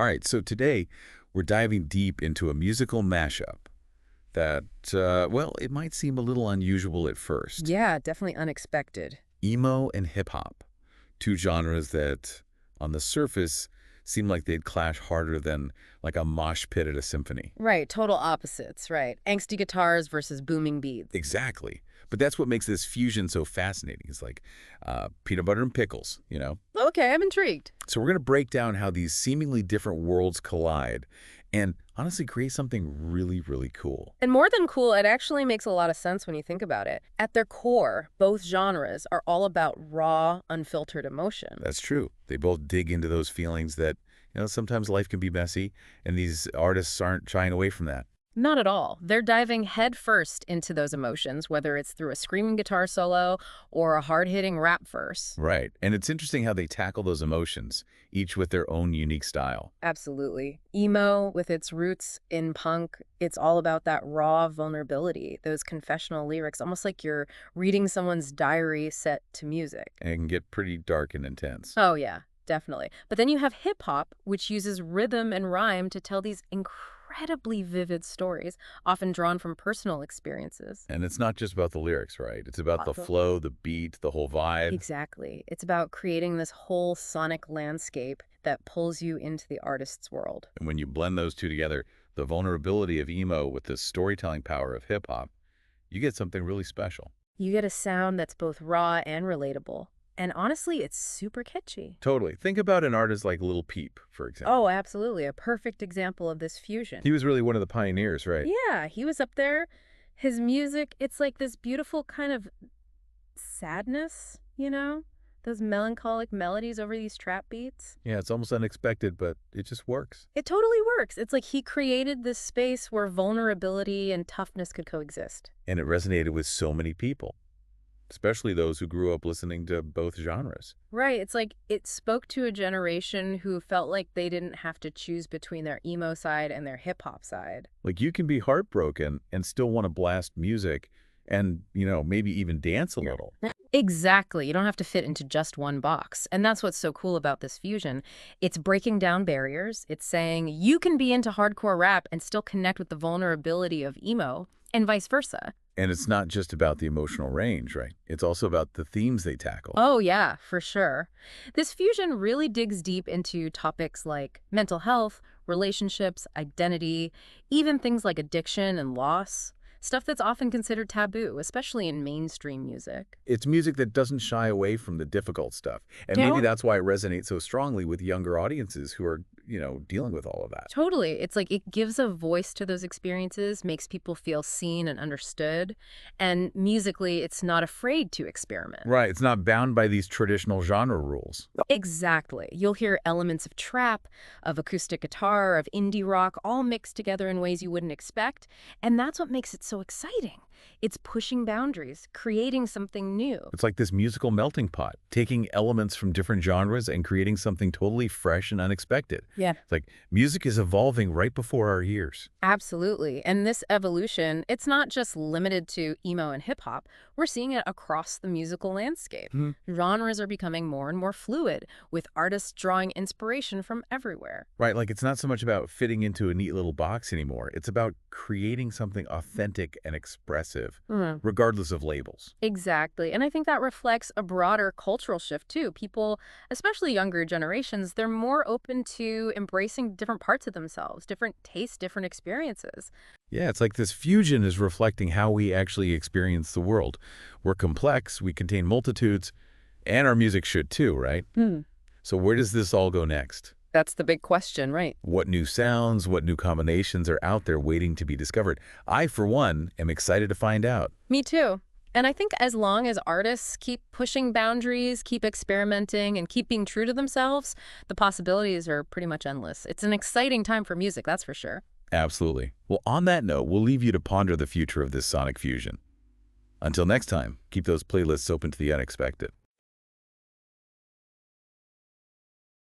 All right, so today we're diving deep into a musical mashup that, well, it might seem a little unusual at first. Yeah, definitely unexpected. Emo and hip-hop, two genres that, on the surface, seem like they'd clash harder than like a mosh pit at a symphony. Right, total opposites, right. Angsty guitars versus booming beats. Exactly. But that's what makes this fusion so fascinating. It's like peanut butter and pickles, you know? Okay, I'm intrigued. So we're going to break down how these seemingly different worlds collide and honestly create something really, really cool. And more than cool, it actually makes a lot of sense when you think about it. At their core, both genres are all about raw, unfiltered emotion. That's true. They both dig into those feelings that, sometimes life can be messy, and these artists aren't shying away from that. Not at all. They're diving headfirst into those emotions, whether it's through a screaming guitar solo or a hard-hitting rap verse. Right. And it's interesting how they tackle those emotions, each with their own unique style. Absolutely. Emo, with its roots in punk, it's all about that raw vulnerability, those confessional lyrics, almost like you're reading someone's diary set to music. And it can get pretty dark and intense. Oh, yeah, definitely. But then you have hip-hop, which uses rhythm and rhyme to tell these incredibly vivid stories, often drawn from personal experiences. And it's not just about the lyrics, right? It's about the flow, the beat, the whole vibe. Exactly. It's about creating this whole sonic landscape that pulls you into the artist's world. And when you blend those two together, the vulnerability of emo with the storytelling power of hip-hop, you get something really special. You get a sound that's both raw and relatable. And honestly, it's super catchy. Totally. Think about an artist like Lil Peep, for example. Oh, absolutely. A perfect example of this fusion. He was really one of the pioneers, right? Yeah, he was up there. His music, it's like this beautiful kind of sadness, you know? Those melancholic melodies over these trap beats. Yeah, it's almost unexpected, but it just works. It totally works. It's like he created this space where vulnerability and toughness could coexist. And it resonated with so many people, especially those who grew up listening to both genres. Right. It's like it spoke to a generation who felt like they didn't have to choose between their emo side and their hip-hop side. Like you can be heartbroken and still want to blast music and, maybe even dance a little. Exactly. You don't have to fit into just one box. And that's what's so cool about this fusion. It's breaking down barriers. It's saying you can be into hardcore rap and still connect with the vulnerability of emo, and vice versa. And it's not just about the emotional range, right? It's also about the themes they tackle. Oh, yeah, for sure. This fusion really digs deep into topics like mental health, relationships, identity, even things like addiction and loss. Stuff that's often considered taboo, especially in mainstream music. It's music that doesn't shy away from the difficult stuff. And maybe that's why it resonates so strongly with younger audiences who are, dealing with all of that. Totally. It's like it gives a voice to those experiences, makes people feel seen and understood. And musically, it's not afraid to experiment. Right. It's not bound by these traditional genre rules. Exactly. You'll hear elements of trap, of acoustic guitar, of indie rock, all mixed together in ways you wouldn't expect. And that's what makes it so exciting. It's pushing boundaries, creating something new. It's like this musical melting pot, taking elements from different genres and creating something totally fresh and unexpected. Yeah. It's like music is evolving right before our ears. Absolutely. And this evolution, it's not just limited to emo and hip-hop. We're seeing it across the musical landscape. Genres are becoming more and more fluid, with artists drawing inspiration from everywhere. Right, like it's not so much about fitting into a neat little box anymore. It's about creating something authentic and expressive, regardless of labels. Exactly. And I think that reflects a broader cultural shift, too. People, especially younger generations, they're more open to embracing different parts of themselves, different tastes, different experiences. Yeah, it's like this fusion is reflecting how we actually experience the world. We're complex, we contain multitudes, and our music should too, right? So where does this all go next? That's the big question, right? What new sounds, what new combinations are out there waiting to be discovered? I, for one, am excited to find out. Me too. And I think as long as artists keep pushing boundaries, keep experimenting, and keep being true to themselves, the possibilities are pretty much endless. It's an exciting time for music, that's for sure. Absolutely. Well, on that note, we'll leave you to ponder the future of this sonic fusion. Until next time, keep those playlists open to the unexpected.